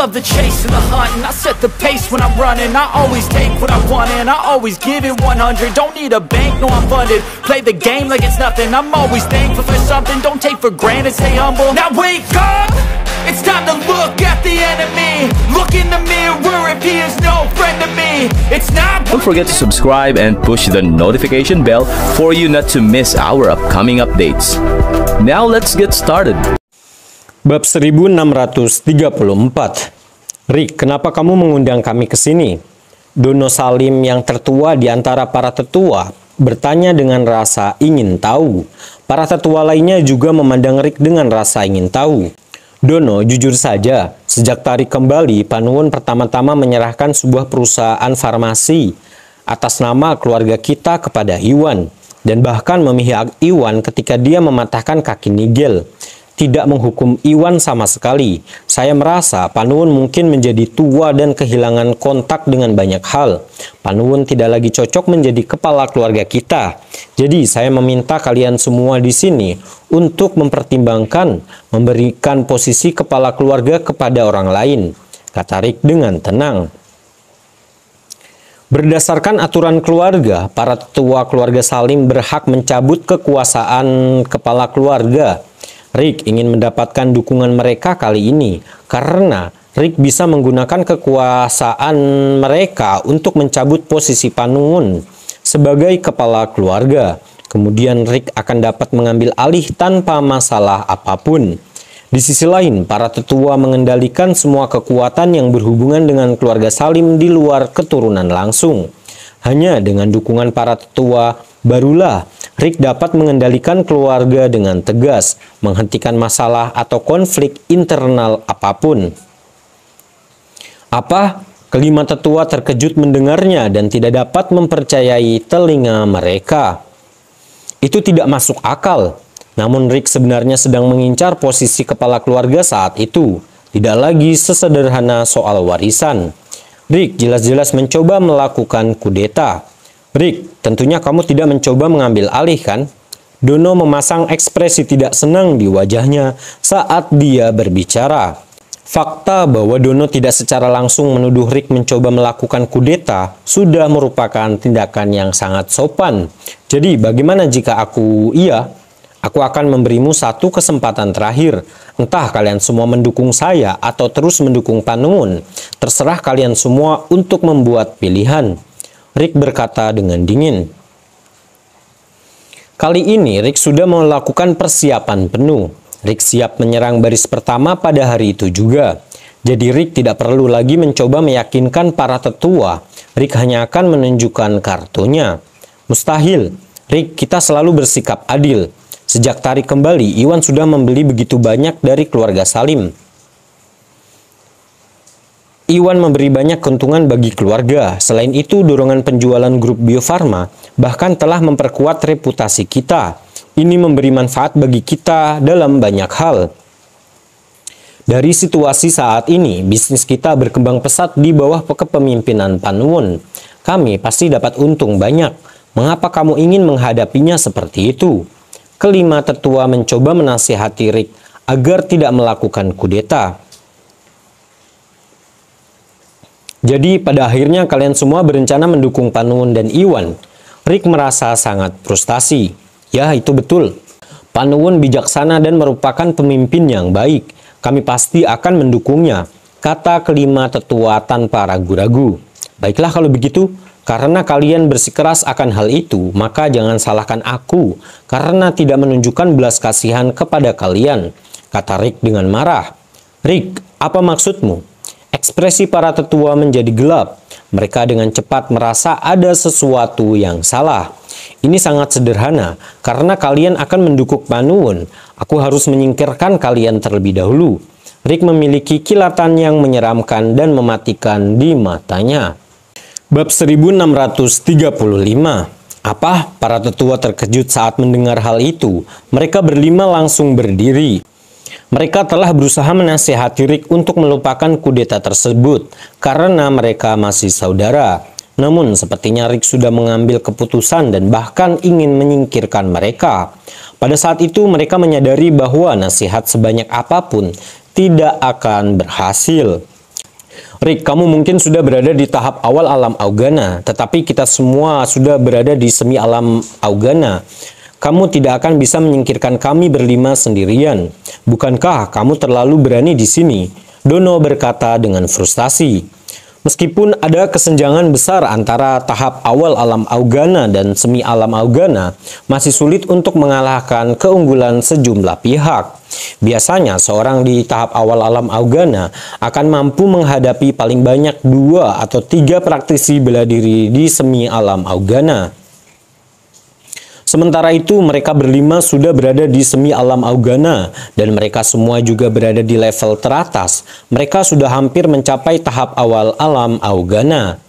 love the chase and the hunt, and I set the pace when I'm running. I always take what I want and I always give it 100. Don't need a bank, no I'm funded. Play the game like it's nothing. I'm always thankful for something. Don't take for granted, stay humble. Now wake up, it's time to look at the enemy. Look in the mirror if he is no friend to me. It's not. Don't forget to subscribe and push the notification bell for you not to miss our upcoming updates. Now let's get started. Bab 1634. Rick, kenapa kamu mengundang kami ke sini? Dono Salim yang tertua di antara para tetua bertanya dengan rasa ingin tahu. Para tetua lainnya juga memandang Rick dengan rasa ingin tahu. Dono, jujur saja, sejak tarik kembali, Panuwun pertama-tama menyerahkan sebuah perusahaan farmasi atas nama keluarga kita kepada Iwan, dan bahkan memihak Iwan ketika dia mematahkan kaki Nigel. Tidak menghukum Iwan sama sekali. Saya merasa Panuwun mungkin menjadi tua dan kehilangan kontak dengan banyak hal. Panuwun tidak lagi cocok menjadi kepala keluarga kita. Jadi saya meminta kalian semua di sini untuk mempertimbangkan memberikan posisi kepala keluarga kepada orang lain, kata Rick dengan tenang. Berdasarkan aturan keluarga, para tetua keluarga Salim berhak mencabut kekuasaan kepala keluarga. Rick ingin mendapatkan dukungan mereka kali ini karena Rick bisa menggunakan kekuasaan mereka untuk mencabut posisi Panuwun sebagai kepala keluarga. Kemudian Rick akan dapat mengambil alih tanpa masalah apapun. Di sisi lain, para tetua mengendalikan semua kekuatan yang berhubungan dengan keluarga Salim di luar keturunan langsung. Hanya dengan dukungan para tetua, barulah Rick dapat mengendalikan keluarga dengan tegas, menghentikan masalah atau konflik internal apapun. Apa? Kelima tetua terkejut mendengarnya dan tidak dapat mempercayai telinga mereka. Itu tidak masuk akal. Namun Rick sebenarnya sedang mengincar posisi kepala keluarga saat itu. Tidak lagi sesederhana soal warisan. Rick jelas-jelas mencoba melakukan kudeta. Rick, tentunya kamu tidak mencoba mengambil alih kan? Dono memasang ekspresi tidak senang di wajahnya saat dia berbicara. Fakta bahwa Dono tidak secara langsung menuduh Rick mencoba melakukan kudeta sudah merupakan tindakan yang sangat sopan. Jadi bagaimana jika aku akan memberimu satu kesempatan terakhir. Entah kalian semua mendukung saya atau terus mendukung Panuwun. Terserah kalian semua untuk membuat pilihan. Rick berkata dengan dingin. Kali ini Rick sudah melakukan persiapan penuh. Rick siap menyerang baris pertama pada hari itu juga. Jadi Rick tidak perlu lagi mencoba meyakinkan para tetua. Rick hanya akan menunjukkan kartunya. Mustahil. Rick, kita selalu bersikap adil. Sejak tarik kembali, Iwan sudah membeli begitu banyak dari keluarga Salim. Iwan memberi banyak keuntungan bagi keluarga. Selain itu, dorongan penjualan grup Bio Farma bahkan telah memperkuat reputasi kita. Ini memberi manfaat bagi kita dalam banyak hal. Dari situasi saat ini, bisnis kita berkembang pesat di bawah kepemimpinan Panuwun. Kami pasti dapat untung banyak. Mengapa kamu ingin menghadapinya seperti itu? Kelima tetua mencoba menasihati Rick agar tidak melakukan kudeta. Jadi pada akhirnya kalian semua berencana mendukung Panuwun dan Iwan. Rick merasa sangat frustasi. Ya, itu betul. Panuwun bijaksana dan merupakan pemimpin yang baik. Kami pasti akan mendukungnya, kata kelima tetua tanpa ragu-ragu. Baiklah kalau begitu, karena kalian bersikeras akan hal itu, maka jangan salahkan aku karena tidak menunjukkan belas kasihan kepada kalian, kata Rick dengan marah. Rick, apa maksudmu? Ekspresi para tetua menjadi gelap. Mereka dengan cepat merasa ada sesuatu yang salah. Ini sangat sederhana, karena kalian akan mendukung Panuwun. Aku harus menyingkirkan kalian terlebih dahulu. Rick memiliki kilatan yang menyeramkan dan mematikan di matanya. Bab 1635. Apa? Para tetua terkejut saat mendengar hal itu. Mereka berlima langsung berdiri. Mereka telah berusaha menasihati Rick untuk melupakan kudeta tersebut karena mereka masih saudara. Namun sepertinya Rick sudah mengambil keputusan dan bahkan ingin menyingkirkan mereka. Pada saat itu mereka menyadari bahwa nasihat sebanyak apapun tidak akan berhasil. Rick, kamu mungkin sudah berada di tahap awal alam Augana, tetapi kita semua sudah berada di semi alam Augana. Kamu tidak akan bisa menyingkirkan kami berlima sendirian. Bukankah kamu terlalu berani di sini? Dono berkata dengan frustasi. Meskipun ada kesenjangan besar antara tahap awal alam Augana dan semi alam Augana, masih sulit untuk mengalahkan keunggulan sejumlah pihak. Biasanya seorang di tahap awal alam Augana akan mampu menghadapi paling banyak 2 atau 3 praktisi bela diri di semi alam Augana. Sementara itu, mereka berlima sudah berada di semi alam Augana dan mereka semua juga berada di level teratas. Mereka sudah hampir mencapai tahap awal alam Augana.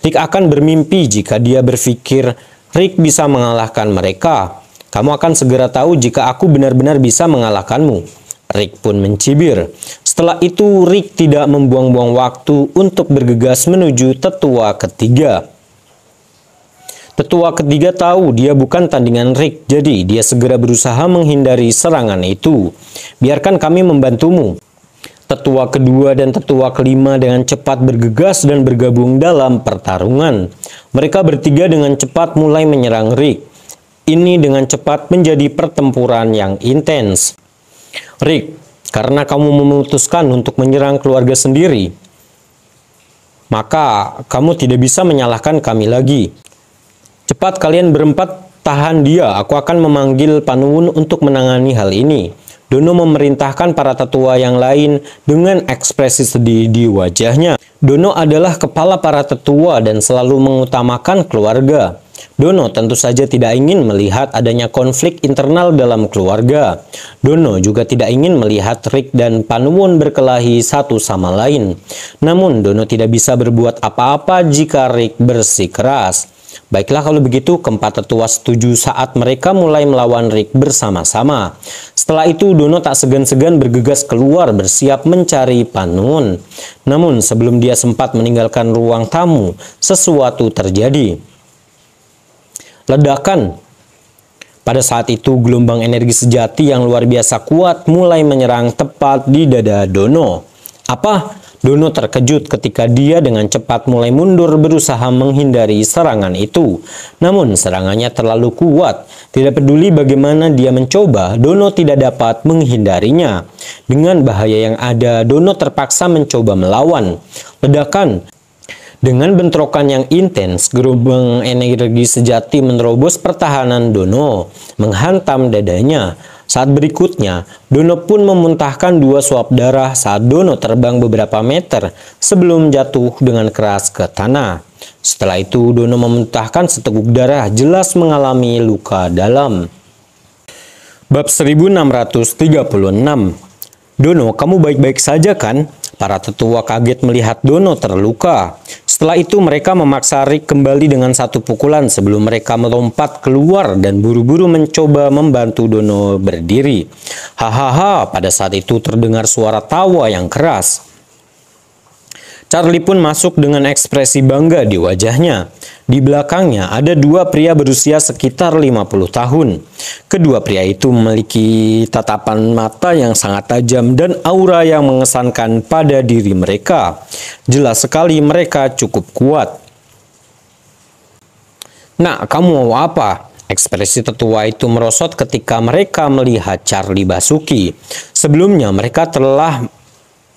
Rick akan bermimpi jika dia berpikir Rick bisa mengalahkan mereka. Kamu akan segera tahu jika aku benar-benar bisa mengalahkanmu. Rick pun mencibir. Setelah itu, Rick tidak membuang-buang waktu untuk bergegas menuju tetua ketiga. Tetua ketiga tahu dia bukan tandingan Rick, jadi dia segera berusaha menghindari serangan itu. Biarkan kami membantumu. Tetua kedua dan tetua kelima dengan cepat bergegas dan bergabung dalam pertarungan. Mereka bertiga dengan cepat mulai menyerang Rick. Ini dengan cepat menjadi pertempuran yang intens. Rick, karena kamu memutuskan untuk menyerang keluarga sendiri, maka kamu tidak bisa menyalahkan kami lagi. Cepat kalian berempat tahan dia, aku akan memanggil Panuwun untuk menangani hal ini. Dono memerintahkan para tetua yang lain dengan ekspresi sedih di wajahnya. Dono adalah kepala para tetua dan selalu mengutamakan keluarga. Dono tentu saja tidak ingin melihat adanya konflik internal dalam keluarga. Dono juga tidak ingin melihat Rick dan Panuwun berkelahi satu sama lain. Namun Dono tidak bisa berbuat apa-apa jika Rick bersikeras. Baiklah kalau begitu, keempat tetua setuju saat mereka mulai melawan Rick bersama-sama. Setelah itu Dono tak segan-segan bergegas keluar bersiap mencari Panuwun. Namun sebelum dia sempat meninggalkan ruang tamu, sesuatu terjadi. Ledakan. Pada saat itu gelombang energi sejati yang luar biasa kuat mulai menyerang tepat di dada Dono. Apa? Dono terkejut ketika dia dengan cepat mulai mundur berusaha menghindari serangan itu. Namun serangannya terlalu kuat. Tidak peduli bagaimana dia mencoba, Dono tidak dapat menghindarinya. Dengan bahaya yang ada, Dono terpaksa mencoba melawan. Ledakan. Dengan bentrokan yang intens, gelombang energi sejati menerobos pertahanan Dono, menghantam dadanya. Saat berikutnya, Dono pun memuntahkan 2 suap darah saat Dono terbang beberapa meter sebelum jatuh dengan keras ke tanah. Setelah itu, Dono memuntahkan seteguk darah, jelas mengalami luka dalam. Bab 1636. Dono, kamu baik-baik saja kan? Para tetua kaget melihat Dono terluka. Setelah itu mereka memaksa Rick kembali dengan satu pukulan sebelum mereka melompat keluar dan buru-buru mencoba membantu Dono berdiri. Hahaha, pada saat itu terdengar suara tawa yang keras. Charlie pun masuk dengan ekspresi bangga di wajahnya. Di belakangnya ada 2 pria berusia sekitar 50 tahun. Kedua pria itu memiliki tatapan mata yang sangat tajam dan aura yang mengesankan pada diri mereka. Jelas sekali mereka cukup kuat. Nak, kamu mau apa? Ekspresi tetua itu merosot ketika mereka melihat Charlie Basuki. Sebelumnya mereka telah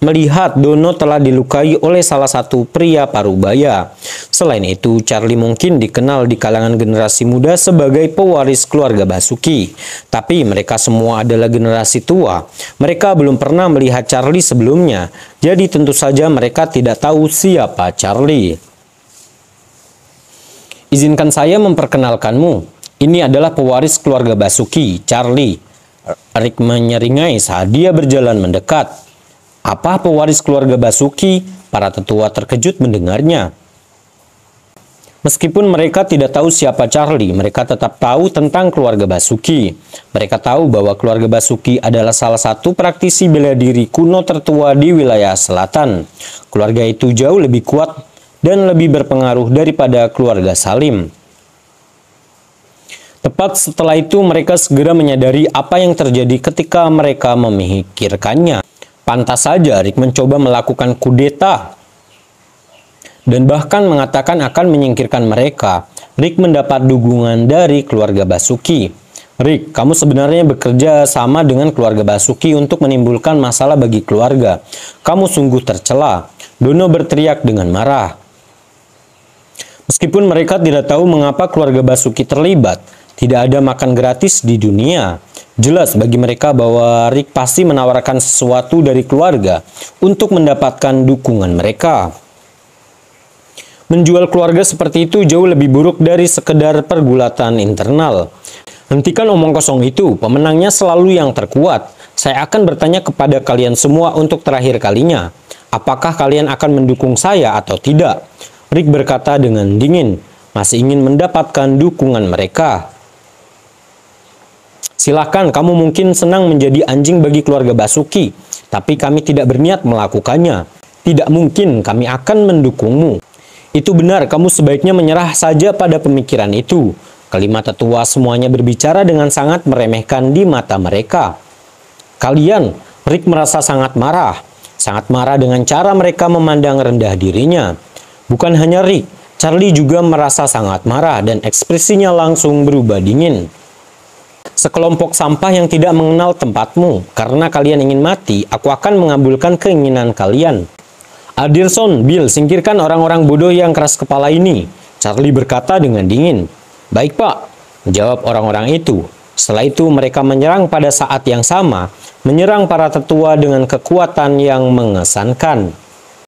melihat Dono telah dilukai oleh salah satu pria parubaya. Selain itu, Charlie mungkin dikenal di kalangan generasi muda sebagai pewaris keluarga Basuki. Tapi mereka semua adalah generasi tua. Mereka belum pernah melihat Charlie sebelumnya. Jadi tentu saja mereka tidak tahu siapa Charlie. Izinkan saya memperkenalkanmu. Ini adalah pewaris keluarga Basuki, Charlie. Rick menyeringai saat dia berjalan mendekat. Apa pewaris keluarga Basuki? Para tetua terkejut mendengarnya. Meskipun mereka tidak tahu siapa Charlie, mereka tetap tahu tentang keluarga Basuki. Mereka tahu bahwa keluarga Basuki adalah salah satu praktisi bela diri kuno tertua di wilayah selatan. Keluarga itu jauh lebih kuat dan lebih berpengaruh daripada keluarga Salim. Tepat setelah itu mereka segera menyadari apa yang terjadi ketika mereka memikirkannya. Pantas saja Rick mencoba melakukan kudeta. dan bahkan mengatakan akan menyingkirkan mereka. Rick mendapat dukungan dari keluarga Basuki. Rick, kamu sebenarnya bekerja sama dengan keluarga Basuki untuk menimbulkan masalah bagi keluarga. Kamu sungguh tercela. Dono berteriak dengan marah. Meskipun mereka tidak tahu mengapa keluarga Basuki terlibat, tidak ada makan gratis di dunia. Jelas bagi mereka bahwa Rick pasti menawarkan sesuatu dari keluarga untuk mendapatkan dukungan mereka. Menjual keluarga seperti itu jauh lebih buruk dari sekedar pergulatan internal. Hentikan omong kosong itu, pemenangnya selalu yang terkuat. Saya akan bertanya kepada kalian semua untuk terakhir kalinya. Apakah kalian akan mendukung saya atau tidak? Rick berkata dengan dingin, masih ingin mendapatkan dukungan mereka. Silahkan, kamu mungkin senang menjadi anjing bagi keluarga Basuki, tapi kami tidak berniat melakukannya. Tidak mungkin kami akan mendukungmu. Itu benar, kamu sebaiknya menyerah saja pada pemikiran itu. Kelima tetua semuanya berbicara dengan sangat meremehkan di mata mereka. Kalian, Rick merasa sangat marah dengan cara mereka memandang rendah dirinya. Bukan hanya Rick, Charlie juga merasa sangat marah dan ekspresinya langsung berubah dingin. Sekelompok sampah yang tidak mengenal tempatmu, karena kalian ingin mati, aku akan mengabulkan keinginan kalian. Alderson, Bill, singkirkan orang-orang bodoh yang keras kepala ini, Charlie berkata dengan dingin. Baik pak, jawab orang-orang itu. Setelah itu mereka menyerang pada saat yang sama, menyerang para tetua dengan kekuatan yang mengesankan.